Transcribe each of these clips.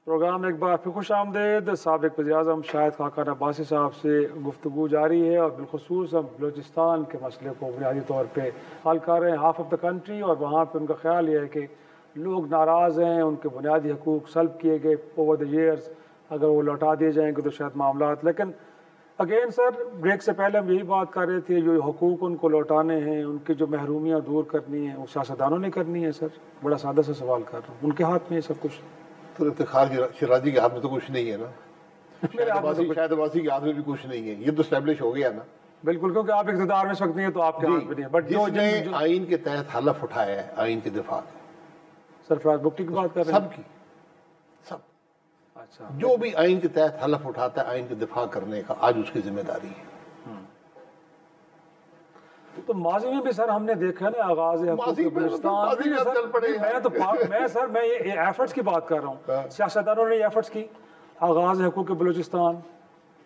Programme एक बार फिर खुश आमदेद। साबिक़ वज़ीर-ए-आज़म शाहिद खाकान अब्बासी साहब से गुफ्तगू जारी है और बिलखुसूस हम बलूचिस्तान के मसले को बुनियादी तौर पर हल कर रहे हैं, हाफ ऑफ द कंट्री। और वहाँ पर उनका ख्याल ये है कि लोग नाराज़ हैं, उनके बुनियादी हकूक़ सल्ब किए गए ओवर द ईयर्स, अगर वो लौटा दिए जाएंगे तो शायद मामलात। लेकिन अगेन सर, ब्रेक से पहले हम यही बात कर रहे थे, जो हकूक़ उनको लौटाने हैं, उनकी जो महरूमियाँ दूर करनी है, वो सियासतदानों ने करनी है। सर बड़ा सादा सा सवाल कर रहा हूँ, उनके हाथ में ये सब कुछ। तो इफ्तिखार शिराजी के हाथ में तो कुछ नहीं है ना, शायद अब्बासी के हाथ में भी कुछ नहीं है, ये तो स्टैब्लिश हो गया ना। बिल्कुल, क्योंकि आप इक़्तिदार में सकते हैं तो आपके हाथ में नहीं है। बट जो आइन के तहत हलफ उठाया है, आइन के दिफा का, सरफराज बुगटी की बात कर रहे हैं, सबकी सब। अच्छा, जो भी आइन के तहत हलफ उठाता है आइन के दिफा करने का, आज उसकी जिम्मेदारी है। तो माजी में भी सर हमने देखा है ना, आगाज मैं ये एफर्ट्स की बात कर रहा हूँ, सियासतदानों ने एफर्ट्स की। आगाज हकूक़ बलूचिस्तान,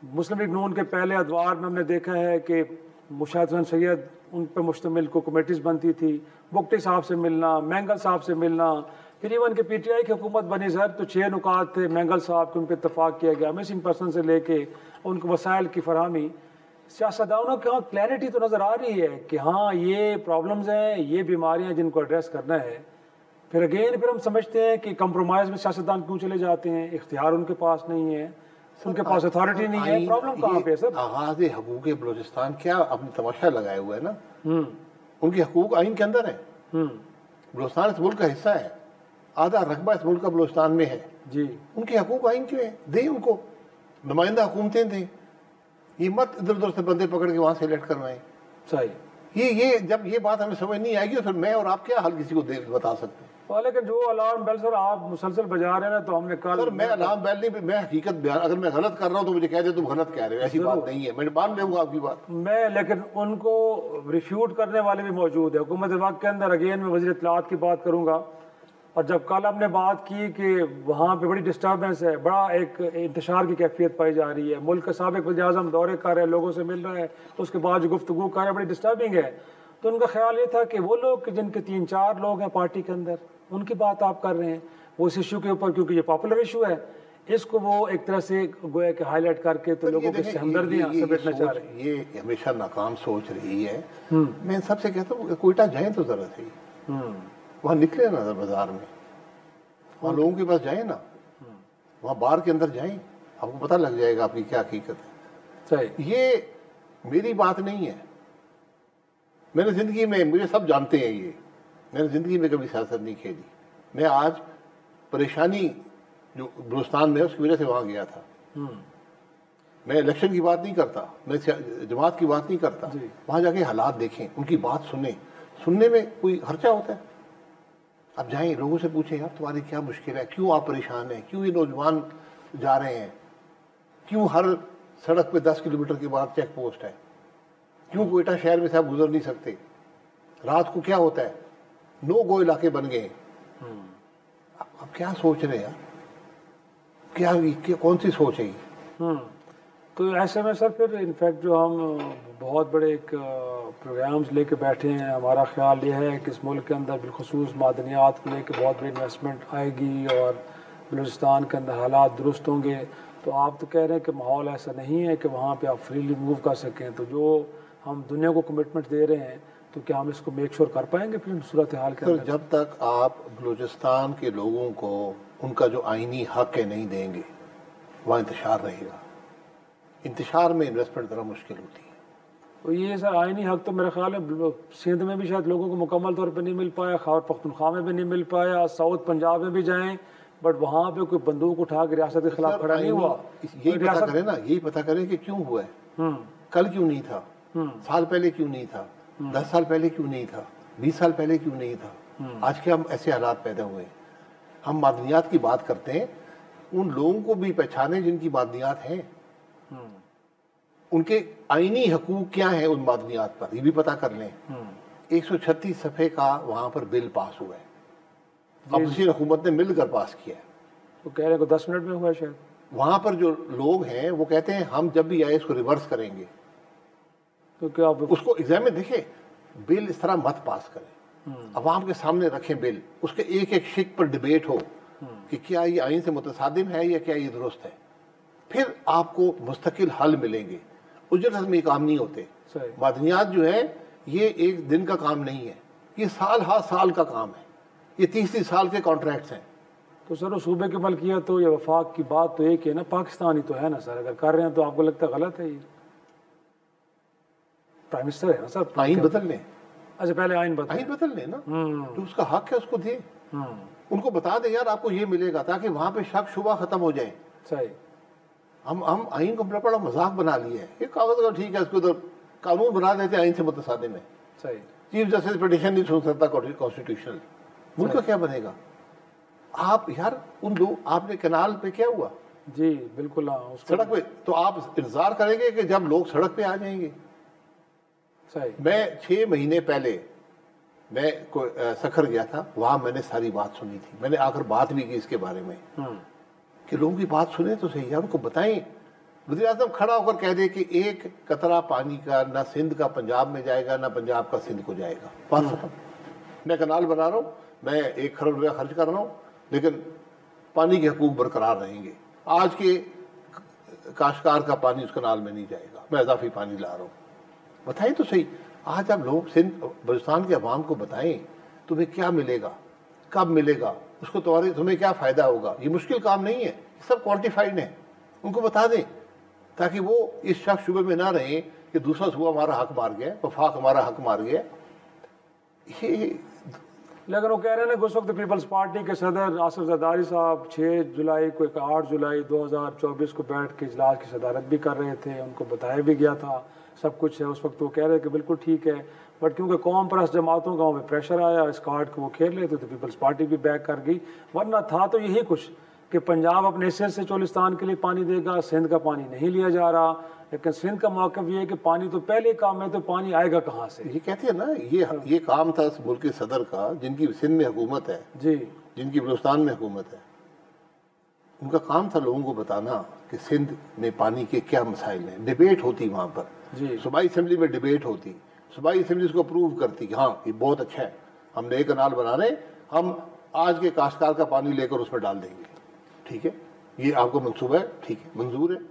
मुस्लिम लीग नून के पहले अदवार में हमने देखा है कि मुशाहिद हसन सैयद, उन पर मुश्तमिल को कमेटीज़ बनती थी, बुगटी साहब से मिलना, मैंगल साहब से मिलना, फिर इवन के PTI की हुकूमत बनी सर तो 6 नुकात थे मैंगल साहब के, उन पर इतफाक़ किया गया, मिसिंग पर्सन से लेके उनको वसाइल की फरहमी। सियासतदानों के यहाँ क्लैरिटी तो नज़र आ रही है कि हाँ ये प्रॉब्लम्स हैं, ये बीमारियाँ जिनको एड्रेस करना है। फिर अगेन हम समझते हैं कि कंप्रोमाइज़ में सियासतदान क्यों चले जाते हैं, इख्तियार उनके पास नहीं है, उनके पास अथॉरिटी नहीं है। प्रॉब्लम कहाँ पे है सर? आगाज़ हकूक़ बलूचिस्तान क्या अपनी तमाशा लगाए हुए है ना, उनके हकूक़ आइन के अंदर है। बलूचिस्तान इस मुल्क का हिस्सा है, आधा रकबा इस मुल्क का बलूचिस्तान में है जी। उनके हकूक़ आइन क्यों है? दें उनको, नुमाइंदा हुकूमतें दें, ये मत इधर उधर से बंदे पकड़ के वहाँ से इलेक्ट करवाएं। सही, ये जब ये बात हमें समझ नहीं आएगी तो फिर मैं और आप क्या हल किसी को बता सकते हैं। लेकिन जो अलार्म बेल सर आप मुसलसल बजा रहे हैं ना, तो हमने कल सर मैं अलार्म बेल नहीं, मैं हकीकत बयान, अगर मैं गलत कर रहा हूँ तो मुझे कह दे तुम गलत कह रहे हो, ऐसी बात नहीं है, मैं मान लूँगा आपकी बात मैं। लेकिन उनको रिफ्यूट करने वाले भी मौजूद है हुकूमत वक्त के अंदर। अगेन मैं वज़ीर इत्तलाआत की बात करूँगा, और जब कल हमने बात की कि वहाँ पे बड़ी डिस्टर्बेंस है, बड़ा एक इंतशार की कैफियत पाई जा रही है, मुल्क का साबिक़ वज़ीर-ए-आज़म दौरे कर रहे हैं, लोगों से मिल रहा है, तो उसके बाद जो गुफ्तगू कर रहे हैं बड़ी डिस्टर्बिंग है। तो उनका ख्याल ये था कि वो लोग जिनके 3-4 लोग हैं पार्टी के अंदर, उनकी बात आप कर रहे हैं, वो इस इशू के ऊपर, क्योंकि ये पॉपुलर इशू है, इसको वो एक तरह से गोया कि हाईलाइट करके तो लोगों की हमदर्दियाँ समेटना चाह रहे हैं। ये हमेशा नाकाम सोच रही है। मैं सबसे कहता हूँ कोयटा जाए तो जरा सही, वहाँ निकले ना बाजार में, वहाँ लोगों के पास जाए ना, वहाँ बार के अंदर जाएं, आपको पता लग जाएगा आपकी क्या हकीकत है। सही, ये मेरी बात नहीं है, मैंने ज़िंदगी में, मुझे सब जानते हैं ये, मैंने ज़िंदगी में कभी सियासत नहीं खेली। मैं आज परेशानी जो बलूचिस्तान में है उसकी वजह से वहाँ गया था। मैं इलेक्शन की बात नहीं करता, मैं जमात की बात नहीं करता, वहाँ जाके हालात देखें, उनकी बात सुने, सुनने में कोई खर्चा होता है? आप जाएं, लोगों से पूछें यार तुम्हारी क्या मुश्किल है, क्यों आप परेशान हैं, क्यों ये नौजवान जा रहे हैं, क्यों हर सड़क पे 10 किलोमीटर के बाद चेक पोस्ट है, क्यों कोयटा शहर में से आप गुजर नहीं सकते, रात को क्या होता है, नो गो इलाके बन गए। आप क्या सोच रहे हैं यार, क्या कौन सी सोच है ये? तो ऐसे में सर फिर इनफैक्ट जो हम बहुत बड़े एक प्रोग्राम्स लेके बैठे हैं, हमारा ख्याल ये है कि इस मुल्क के अंदर बिलखुसूस मादनियात को लेकर बहुत बड़ी इन्वेस्टमेंट आएगी और बलूचिस्तान के अंदर हालात दुरुस्त होंगे। तो आप तो कह रहे हैं कि माहौल ऐसा नहीं है कि वहाँ पे आप फ्रीली मूव कर सकें, तो जो हम दुनिया को कमिटमेंट दे रहे हैं तो क्या हम इसको मेक श्योर कर पाएंगे फिर सूरत हाल के अंदर? जब तक आप बलूचिस्तान के लोगों को उनका जो आइनी हक है नहीं देंगे, वहाँ इंतशार रहेगा। इंतशार में इन्वेस्टमेंट ज़रा मुश्किल होती है। तो ये सर आइनी हक तो मेरे ख्याल है सिंध में भी शायद लोगों को मुकम्मल तौर पे नहीं मिल पाया, खैबर पख्तूनख्वा में भी नहीं मिल पाया, साउथ पंजाब में भी जाएं, बट वहाँ पे कोई बंदूक उठा के रियासत के खिलाफ खड़ा नहीं हुआ। यही पता करें ना, यही पता करें कि क्यों हुआ है, कल क्यों नहीं था, साल पहले क्यों नहीं था, 10 साल पहले क्यों नहीं था, 20 साल पहले क्यों नहीं था, आज के हम ऐसे हालात पैदा हुए। हम मादनियात की बात करते हैं, उन लोगों को भी पहचाने जिनकी मादनियात हैं, उनके आईनी हकूक क्या है उन मादनियात पर, ये भी पता कर लें। 136 सफ़े का वहाँ पर बिल पास हुआ है, अपोजिशन हुकूमत ने मिलकर पास किया है। तो कह रहे हैं 10 मिनट में हुआ है शायद। वहाँ पर जो लोग हैं वो कहते हैं हम जब भी आए इसको रिवर्स करेंगे। तो क्या आप उसको एग्जाम में देखें, बिल इस तरह मत पास करें, अवाम के सामने रखें बिल, उसके एक एक शिक पर डिबेट हो, कि क्या ये आइन से मुतसादिम है या क्या ये दुरुस्त है, फिर आपको मुस्तकिल हल मिलेंगे। उजरत में काम नहीं होते। मदनियात जो है ये एक दिन का काम नहीं है, ये साल हर साल का काम है, ये 30 साल के कॉन्ट्रैक्ट्स हैं। तो सर वो सूबे के मलकियत तो या वफाक की बात तो एक है ना, पाकिस्तान ही तो है ना सर। अगर कर रहे हैं तो आपको लगता है गलत है ये? प्राइम मिनिस्टर है ना सर, आइन बदल लें। अच्छा पहले आइन बदल लें ना, तो उसका हक है उसको दे, उनको बता दे यार आपको ये मिलेगा, ताकि वहां पे शक शुबा खत्म हो जाए। सही। हम आइन को बड़ा मजाक बना लिया है, ये कागज का ठीक है, इसको तो कानून बना देते आइन से मुतसादिम है। सही। चीफ जस्टिस पिटीशन नहीं सुन सकता कॉन्स्टिट्यूशनल, मुल्क का क्या बनेगा? आप यार उन दो, आपने कनाल पे क्या हुआ? जी बिल्कुल। सड़क पे तो आप इंतजार करेंगे कि जब लोग सड़क पे आ जाएंगे। सही। मैं 6 महीने पहले मैं सखर गया था, वहां मैंने सारी बात सुनी थी, मैंने आकर बात भी की इसके बारे में कि लोगों की बात सुने तो सही है, उनको बताएं। वज़ीर आज़म खड़ा होकर कह दे कि एक कतरा पानी का ना सिंध का पंजाब में जाएगा ना पंजाब का सिंध को जाएगा, बात खत्म। मैं कनाल बना रहा हूँ, मैं 1 खरब रुपया खर्च कर रहा हूँ, लेकिन पानी के हकूक बरकरार रहेंगे। आज के काश्तकार का पानी उस कनाल में नहीं जाएगा, मैं इजाफी पानी ला रहा हूँ। बताएं तो सही। आज आप लोग सिंध बलूचिस्तान के अवाम को बताएं तुम्हें क्या मिलेगा, कब मिलेगा, उसको तुम्हें क्या फ़ायदा होगा। ये मुश्किल काम नहीं है, सब क्वान्टिफाइड है, उनको बता दें ताकि वो इस शक शुबे में ना रहे कि दूसरा सूबा हमारा हक मार गया, वफाक हमारा हक मार गया। ये लेकिन वो कह रहे हैं ना उस वक्त पीपल्स पार्टी के सदर आसिफ जरदारी साहब 6 जुलाई को 8 जुलाई 2024 को बैठ के इजलास की सदारत भी कर रहे थे, उनको बताया भी गया था सब कुछ है। उस वक्त वो कह रहे थे कि बिल्कुल ठीक है, बट क्योंकि कौम परस्त जमातों का वहाँ पे प्रेशर आया, इस कार्ड को वो खेल रहे थे तो पीपल्स पार्टी भी बैक कर गई। वरना था तो यही कुछ कि पंजाब अपने हिस्से से चोलिस्तान के लिए पानी देगा, सिंध का पानी नहीं लिया जा रहा। लेकिन सिंध का मौक़िफ़ ये है कि पानी तो पहले काम है, तो पानी आएगा कहाँ से? ये कहते हैं ना, ये काम था मुल्क के सदर का, जिनकी सिंध में हुकूमत है जी, जिनकी बलूचिस्तान में हुकूमत है, उनका काम था लोगों को बताना कि सिंध में पानी के क्या मसाइल हैं। डिबेट होती वहाँ पर, सूबाई असेंबली में डिबेट होती, सूबाई असेंबली इसको अप्रूव करती कि हाँ ये बहुत अच्छा है, हम नए कनाल बना रहे, हम आज के काश्तकार का पानी लेकर उसमें डाल देंगे, ठीक है, ये आपको मंसूबा है, ठीक है, मंजूर है।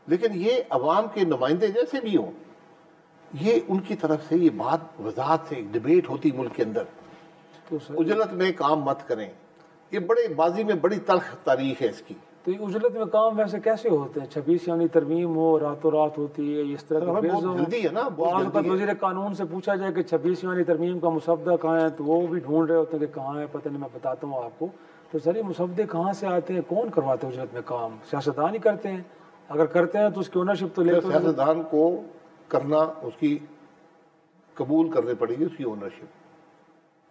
लेकिन ये अवाम के नुमाइंदे जैसे भी हों, ये उनकी तरफ से ये बात वजाहत से डिबेट होती मुल्क के अंदर। तो उजलत में काम मत करें, ये बड़े बाजी में बड़ी तल्ख तारीख है इसकी। तो ये उजलत में काम वैसे कैसे होते हैं? 26 यानी तरमीम हो, रातों रात होती है, इस तरह का जल्दी है ना। वज़ीर कानून से पूछा जाए कि 26 यानी तरमीम का मुसवदा कहाँ है, तो वो भी ढूंढ रहे होते हैं कि कहाँ है, पता नहीं, मैं बताता हूँ आपको। तो सर ये मुसवदे कहाँ से आते हैं, कौन करवाते हैं उजलत में काम? सियासतदान ही करते हैं? अगर करते हैं तो उसकी ओनरशिप तो लेते हैं। सियासतदान को करना, उसकी कबूल करनी पड़ेगी उसकी ओनरशिप।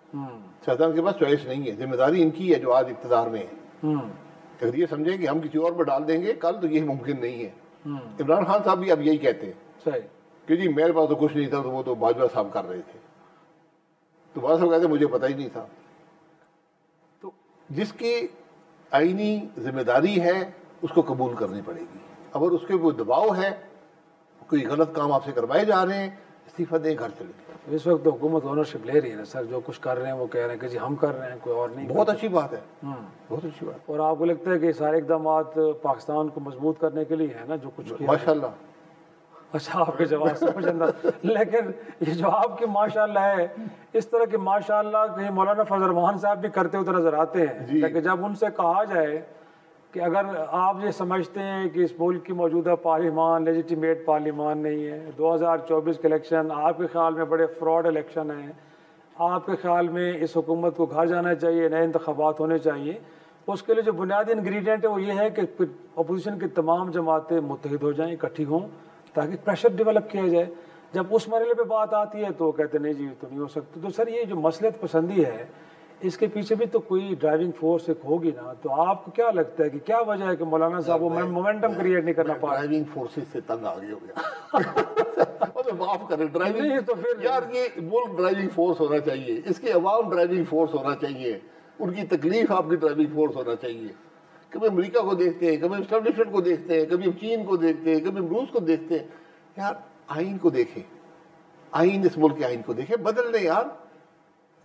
सियासतदान के पास चॉइस नहीं है, जिम्मेदारी इनकी है जो आज इक़्तिदार में है। अगर ये समझें कि हम किसी और पर डाल देंगे कल, तो ये मुमकिन नहीं है। इमरान खान साहब भी अब यही कहते हैं कि जी मेरे पास तो कुछ नहीं था, तो वो तो बाजवा साहब कर रहे थे। तो बाजवा साहब कहते मुझे पता ही नहीं था। तो जिसकी आईनी जिम्मेदारी है उसको कबूल करनी पड़ेगी। अगर उसके कोई दबाव है, कोई गलत काम आपसे करवाए जा रहे हैं, इस्तीफा दें, घर चले। इस वक्त तो हुकूमत ओनरशिप ले रही है ना सर, जो कुछ कर रहे हैं वो कह रहे हैं कि जी हम कर रहे हैं, कोई और नहीं। बहुत अच्छी बात है, बहुत अच्छी बात। और आपको लगता है कि सारे इकदाम पाकिस्तान को मजबूत करने के लिए है ना, जो कुछ किया? माशाल्लाह। अच्छा, आपके जवाब से मुझे लेकिन ये जो आपकी माशाल्लाह है, इस तरह की माशाल्लाह कहीं मौलाना फजल रहमान साहब भी करते हुए नजर आते हैं। लेकिन जब उनसे कहा जाए कि अगर आप ये समझते हैं कि इस मुल्क की मौजूदा पार्लिमान लेजिटिमेट पार्लिमान नहीं है, 2024 के इलेक्शन आपके ख्याल में बड़े फ्रॉड इलेक्शन हैं, आपके ख्याल में इस हुकूमत को घर जाना चाहिए, नए इंतखाबात होने चाहिए, उसके लिए जो बुनियादी इंग्रेडिएंट है वो ये है कि अपोजिशन की तमाम जमातें मुत्तहिद हो जाएं, इकट्ठी हों, ताकि प्रेशर डेवलप किया जाए। जब उस मरहले पे बात आती है तो कहते नहीं जी तो नहीं हो सकता। तो सर ये जो मसलहत पसंदी है, इसके पीछे भी तो कोई ड्राइविंग फोर्स एक होगी ना। तो आपको क्या लगता है कि क्या वजह है कि मौलाना साहब वो मोमेंटम क्रिएट नहीं करना पा रहे? ड्राइविंग फोर्सेस से तंग आ गए हो गया। माफ करें, ड्राइविंग नहीं, तो फिर यार ये मुल्क ड्राइविंग फोर्स होना चाहिए, इसके अवाम ड्राइविंग फोर्स होना चाहिए, उनकी तकलीफ आपकी ड्राइविंग फोर्स होना चाहिए। कभी अमेरिका को देखते हैं, कभी एस्टेब्लिशमेंट को देखते हैं, कभी चीन को देखते हैं, कभी रूस को देखते हैं। यार आइन को देखें, आइन इस मुल्क के आइन को देखें, बदल लें यार।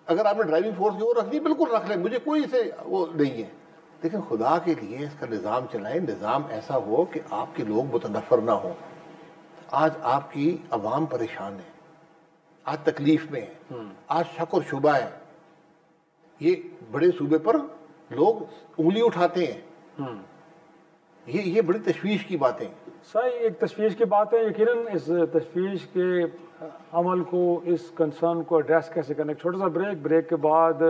अगर आपने ड्राइविंग फोर्स की वो रखनी बिल्कुल रख लें, मुझे कोई से वो नहीं है, लेकिन खुदा के लिए इसका निज़ाम चलाएं, निज़ाम ऐसा हो कि आपके लोग मुतनफ़र ना हो। आज आपकी अवाम परेशान है, आज तकलीफ में है, आज शक और शुबा है। ये बड़े सूबे पर लोग उंगली उठाते हैं। ये बड़ी तशवीश की बातें। सही, एक तशवीश की बात है। यकीनन इस तशवीश के अमल को, इस कंसर्न को एड्रेस कैसे करना। एक छोटा सा ब्रेक के बाद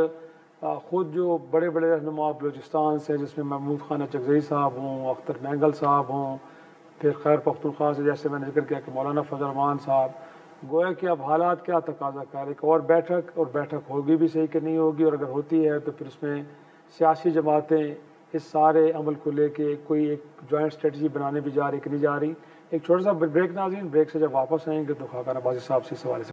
ख़ुद जो बड़े बड़े रहनुमा बलूचिस्तान से, जिसमें महमूद खान चगजई साहब हों, अख्तर मैंगल साहब हों, फिर खैर पख्तूनख्वा से जैसे मैंने जिक्र किया कि मौलाना फजल रहमान साहब, गोया कि अब हालात क्या तकाजा कर, एक और बैठक होगी भी सही कि नहीं होगी, और अगर होती है तो फिर उसमें सियासी जमातें इस सारे अमल को लेके कोई एक जॉइंट स्ट्रेटजी बनाने भी जा रही कि नहीं जा रही। एक छोटा सा ब्रेक नाज़रीन, ब्रेक से जब वापस आएंगे तो खाका नवाज़ी साहब से इस हवाले से